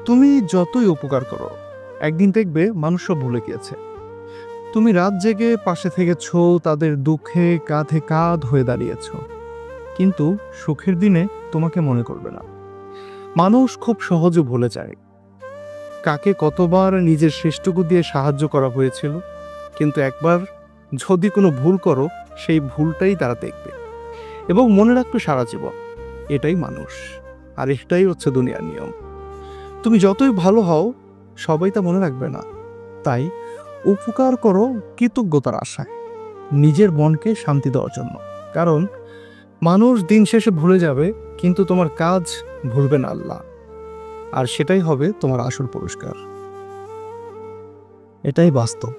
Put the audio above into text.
তুমি যতই উপকার করো, একদিন দেখবে মানুষ সব ভুলে গিয়েছে। তুমি রাত জেগে পাশে থেকেছো, তাদের দুঃখে কাঁধে কাঁধ হয়ে দাঁড়িয়েছো, কিন্তু সুখের দিনে তোমাকে মনে করবে না। মানুষ খুব সহজে ভুলে যায় কাকে কতবার নিজের শ্রেষ্ঠটুকু দিয়ে সাহায্য করা হয়েছিল, কিন্তু একবার যদি কোনো ভুল করো, সেই ভুলটাই তারা দেখবে এবং মনে রাখবে সারা জীবন। এটাই মানুষ, আর এটাই হচ্ছে দুনিয়ার নিয়ম। তুমি যতই ভালো হও, সবাই তা মনে রাখবে না। তাই উপকার করো কৃতজ্ঞতার আশায়, নিজের মনকে শান্তি দেওয়ার জন্য। কারণ মানুষ দিন শেষে ভুলে যাবে, কিন্তু তোমার কাজ ভুলবে না আল্লাহ। আর সেটাই হবে তোমার আসল পুরস্কার। এটাই বাস্তব।